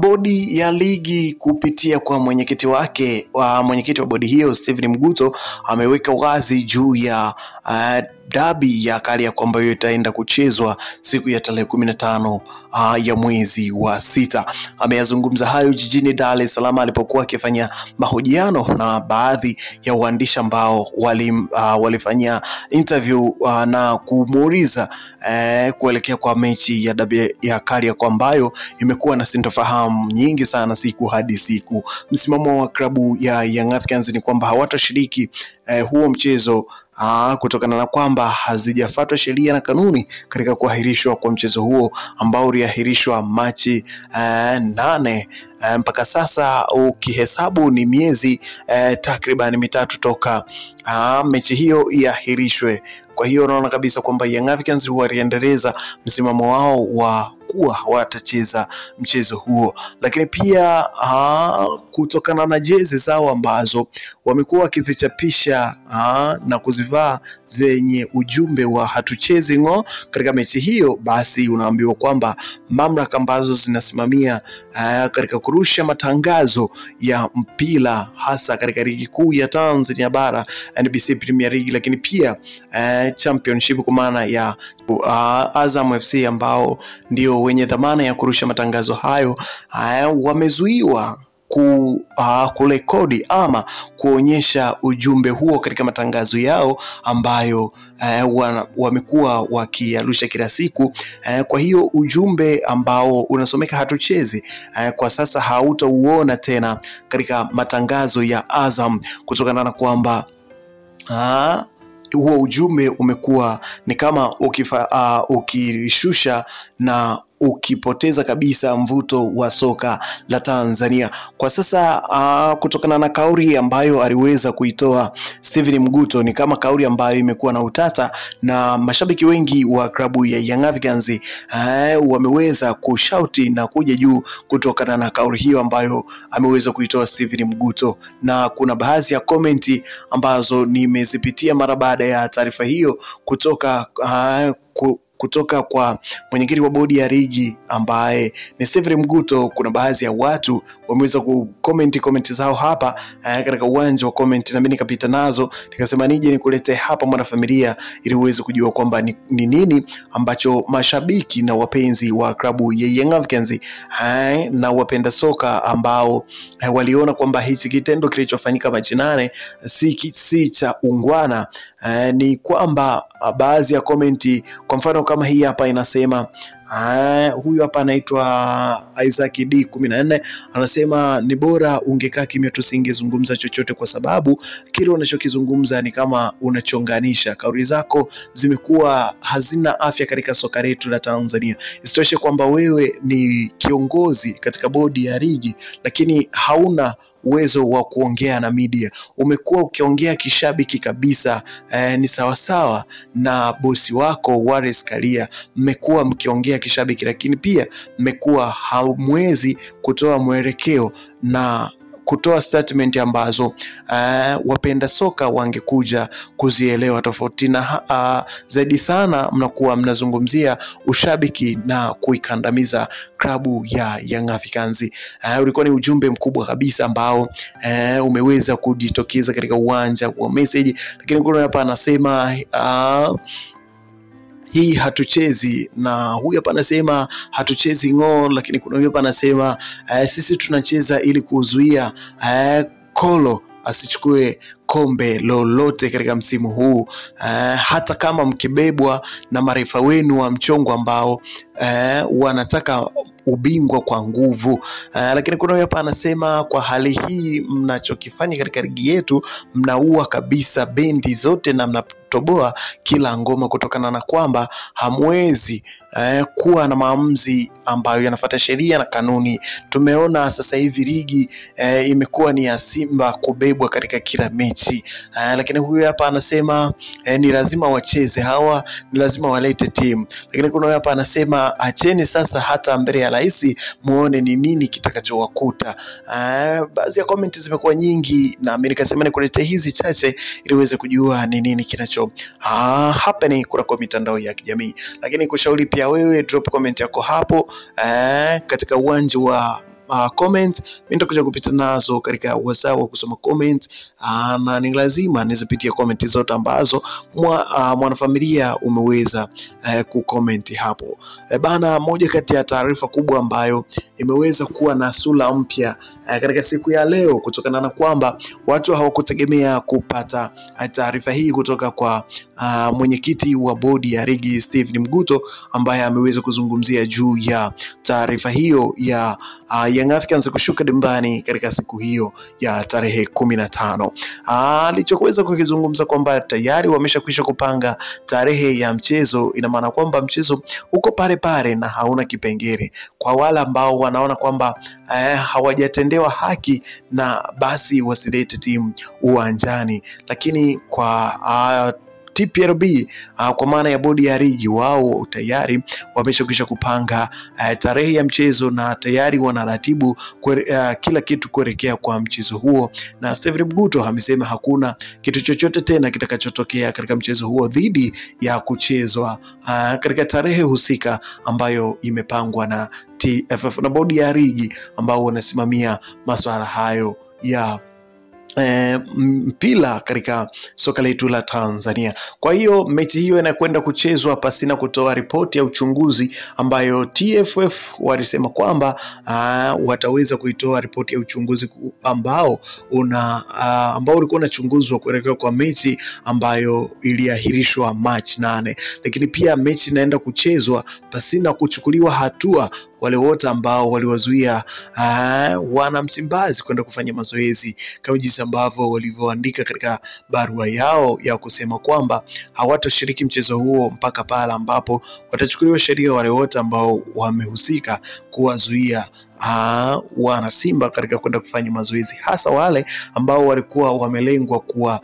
Bodi ya ligi kupitia kwa mwenyekiti wa bodi hiyo Steven Mguto ameweka wazi juu ya dabi ya Kariakoo ambayo itaenda kuchezwa siku ya tarehe 15 ya mwezi wa 6. Ameyazungumza hayo jijini Dar es Salaam alipokuwa akifanya mahojiano na baadhi ya waandishi ambao walifanya interview na kumuuliza kuelekea kwa mechi ya dabi ya Kariakoo ambayo imekuwa na sintofahamu nyingi sana siku hadi siku. Msimamo wa klabu ya Young Africans ni kwamba hawatashiriki huo mchezo kutokana na kwamba hazijafuatwa sheria na kanuni katika kuahirishwa kwa mchezo huo ambao uliahirishwa Machi 8. Mpaka sasa ukihesabu ni miezi takriban 3 toka mechi hiyo iahirishwe. Kwa hiyo unaona kabisa kwamba Young Africans waliendeleza msimamo wao wa kuwa watacheza mchezo huo, lakini pia kutokana na jezi zao ambazo wamekuwa wakizichapisha na kuzivaa zenye ujumbe wa hatuchezi ngo katika mechi hiyo, basi unaambiwa kwamba mamlaka ambazo zinasimamia katika kurusha matangazo ya mpira hasa katika ligi kuu ya Tanzania bara NBC Premier League, lakini pia Championship kwa maana ya Azam FC ambao ndio wenye dhamana ya kurusha matangazo hayo, wamezuiwa kurekodi ama kuonyesha ujumbe huo katika matangazo yao ambayo wamekuwa wakiyarusha kila siku. Kwa hiyo ujumbe ambao unasomeka hatuchezi kwa sasa hautauona tena katika matangazo ya Azam kutokana na kwamba huo ujumbe umekuwa ni kama ukishusha na ukipoteza kabisa mvuto wa soka la Tanzania. Kwa sasa kutokana na kauli ambayo aliweza kuitoa Steven Mguto, ni kama kauli ambayo imekuwa na utata na mashabiki wengi wa klabu ya Young Africans wameweza kushauti na kuja juu kutokana na kauli hiyo ambayo ameweza kuitoa Steven Mguto, na kuna baadhi ya komenti ambazo nimezipitia mara baada ya taarifa hiyo kutoka kwa mwenyekiti wa bodi ya ligi ambaye ni Steven Mguto. Kuna baadhi ya watu wameweza comment zao hapa katika uwanja wa comment, na mimi nikapita nazo nikasema nije nikulete hapa mwanafamilia ili uweze kujua kwamba ni nini ambacho mashabiki na wapenzi wa klabu ya Young Africans na wapenda soka ambao waliona kwamba hichi kitendo kilichofanyika Machi 8 si cha ungwana. Ni kwamba baadhi ya komenti, kwa mfano kama hii hapa inasema, huyu hapa anaitwa Isaac D14 anasema ni bora ungekaa kimya, tusingezungumza chochote kwa sababu kile unachokizungumza ni kama unachonganisha. Kauli zako zimekuwa hazina afya katika soka letu la Tanzania. Isitoshe kwamba wewe ni kiongozi katika bodi ya ligi lakini hauna uwezo wa kuongea na media. Umekuwa ukiongea kishabiki kabisa. Ni sawasawa na bosi wako Wallace Karia, mmekuwa mkiongea kishabiki lakini pia mmekuwa hamwezi kutoa mwelekeo na kutoa statement ambazo wapenda soka wangekuja kuzielewa, tofauti na zaidi sana mnakuwa mnazungumzia ushabiki na kuikandamiza klabu ya Young Africans. Ulikuwa ni ujumbe mkubwa kabisa ambao umeweza kujitokeza katika uwanja wa message, lakini kuna hapa anasema hii hatuchezi, na huyu hapa anasema hatuchezi ngo, lakini kuna huyu hapa anasema sisi tunacheza ili kuzuia Kolo asichukue kombe lolote katika msimu huu, hata kama mkibebwa na marefa wenu wa mchongo ambao wanataka ubingwa kwa nguvu. Lakini kuna hapa anasema kwa hali hii mnachokifanya katika ligi yetu, mnaua kabisa bendi zote na mnatoboa kila ngoma kutokana na kwamba hamwezi kuwa na maamuzi ambayo yanafuata sheria na kanuni. Tumeona sasa hivi ligi imekuwa ni ya Simba kubebwa katika kila mechi. Lakini huyu hapa anasema ni lazima wacheze hawa, ni lazima walete timu. Lakini kuna hapa anasema acheni sasa hata mbele ya rais muone ni nini kitakachowakuta. Baadhi ya comment zimekuwa nyingi na mimi nikasema nikulete hizi chache ili uweze kujua ni nini kinacho hapa ni kwa mitandao ya kijamii. Lakini kushauri pia ya wewe, drop comment yako hapo katika uwanja wa comment. Mimi nitakuja kupita nazo katika WhatsApp wa kusoma comment, na ni lazima nizipitie comment zote ambazo mwanafamilia umeweza kucomment hapo. Bana, moja kati ya taarifa kubwa ambayo imeweza kuwa na sura mpya katika siku ya leo, kutokana na kwamba watu hawakutegemea kupata taarifa hii kutoka kwa mwenyekiti wa bodi ya ligi Steven Mguto, ambaye ameweza kuzungumzia juu ya taarifa hiyo ya Young Africans kushuka dimbani katika siku hiyo ya tarehe 15. Alichoweza kukizungumza kwamba tayari wameshakwisha kupanga tarehe ya mchezo. Ina maana kwamba mchezo uko pale pale na hauna kipengele. Kwa wale ambao wanaona kwamba hawajatendewa haki, na basi wasilete timu uwanjani, lakini kwa TPLB kwa maana ya bodi ya ligi, wao tayari wameshakwisha kupanga tarehe ya mchezo na tayari wanaratibu kila kitu kuelekea kwa mchezo huo, na Steven Mguto amesema hakuna kitu chochote tena kitakachotokea katika mchezo huo dhidi ya kuchezwa katika tarehe husika ambayo imepangwa na TFF na bodi ya ligi ambao wanasimamia masuala hayo ya mpira katika soka letu la Tanzania. Kwa hiyo mechi hiyo inakwenda kuchezwa pasina kutoa ripoti ya uchunguzi ambayo TFF walisema kwamba wataweza kuitoa ripoti ya uchunguzi ambao ulikuwa unachunguzwa kuelekea kwa mechi ambayo iliahirishwa March 8, lakini pia mechi inaenda kuchezwa pasina kuchukuliwa hatua wale wote ambao waliwazuia wana Msimbazi kwenda kufanya mazoezi, kama jinsi ambavyo walivyoandika katika barua yao ya kusema kwamba hawatashiriki mchezo huo mpaka pale ambapo watachukuliwa sheria wale wote ambao wamehusika kuwazuia wana Simba katika kwenda kufanya mazoezi, hasa wale ambao walikuwa wamelengwa kuwa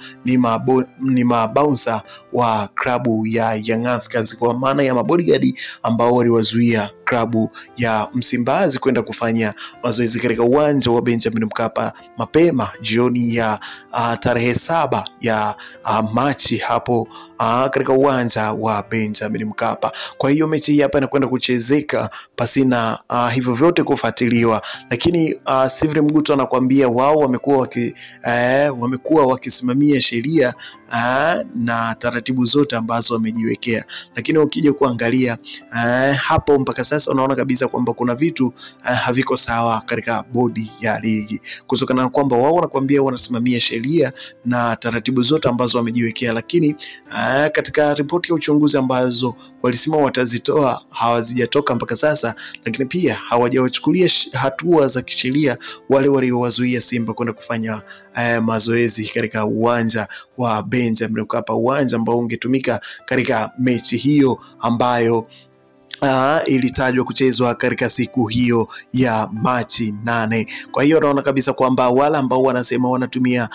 ni mabouncer wa klabu ya Young Africans, kwa maana ya mabodyguard ambao waliwazuia klabu ya Msimbazi kwenda kufanya mazoezi katika uwanja wa Benjamin Mkapa mapema jioni ya tarehe 7 ya Machi hapo katika uwanja wa Benjamin Mkapa. Kwa hiyo mechi hii hapa inakwenda kuchezeka pasina hivyo vyote kufuatiliwa, lakini Steven Mguto anakuambia wao wamekuwa wakisimamia sheria na taratibu zote ambazo wamejiwekea, lakini ukija kuangalia hapo mpaka sasa unaona kabisa kwamba kuna vitu haviko sawa katika bodi ya ligi, kutokana na kwamba wao wanakuambia wanasimamia sheria na taratibu zote ambazo wamejiwekea, lakini katika ripoti ya uchunguzi ambazo walisema watazitoa hawazijatoka mpaka sasa, lakini pia hawajawachukulia hatua za kisheria wale waliowazuia Simba kwenda kufanya mazoezi katika uwanja wa Benjamin Mkapa, uwanja ambao ungetumika katika mechi hiyo ambayo ilitajwa kuchezwa katika siku hiyo ya Machi 8. Kwa hiyo naona kabisa kwamba wale ambao wanasema wanatumia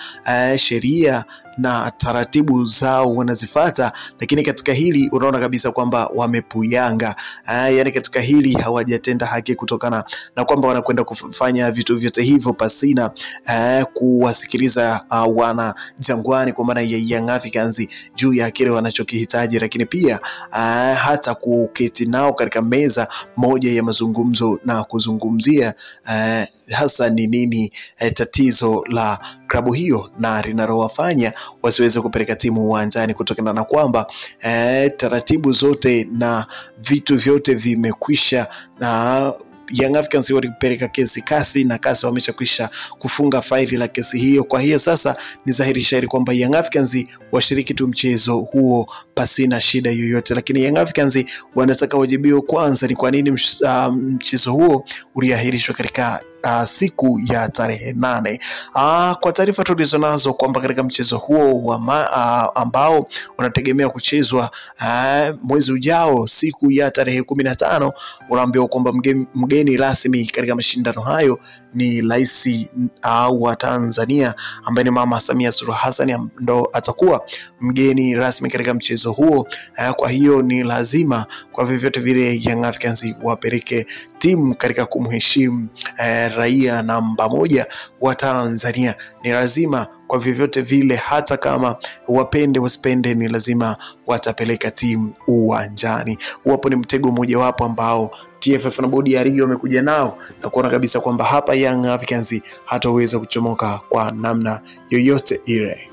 sheria na taratibu zao wanazifuata, lakini katika hili unaona kabisa kwamba wamepuyanga. Yani katika hili hawajatenda haki, kutokana na kwamba wanakwenda kufanya vitu vyote hivyo pasina kuwasikiliza wana Jangwani, kwa maana ya Young Africans juu ya kile wanachokihitaji, lakini pia hata kuketi nao katika meza moja ya mazungumzo na kuzungumzia hasa ni nini tatizo la klabu hiyo na linalowafanya wasiweze kupeleka timu uwanjani, kutokana na kwamba taratibu zote na vitu vyote vimekwisha, na Young Africans walipeleka kesi kasi na kasi wameshakwisha kufunga faili la kesi hiyo. Kwa hiyo sasa ni dhahiri shahiri kwamba Young Africans washiriki tu mchezo huo pasina shida yoyote, lakini Young Africans wanataka wajibiwe kwanza ni kwa nini mchezo huo uliahirishwa katika siku ya tarehe 8. Kwa taarifa tulizonazo kwamba katika mchezo huo ambao unategemea kuchezwa mwezi ujao siku ya tarehe 15, unaambiwa kwamba mgeni rasmi katika mashindano hayo ni rais wa Tanzania ambaye ni Mama Samia Suluhu Hassan, ndo atakuwa mgeni rasmi katika mchezo huo. Kwa hiyo ni lazima kwa vyovyote vile Young Africans wapeleke timu katika kumheshimu raia namba 1 wa Tanzania. Ni lazima kwa vyovyote vile, hata kama wapende wasipende, ni lazima watapeleka timu uwanjani. Hapo ni mtego mmoja wapo ambao TFF na bodi ya ligi wamekuja nao na kuona kabisa kwamba hapa Young Africans hataweza kuchomoka kwa namna yoyote ile.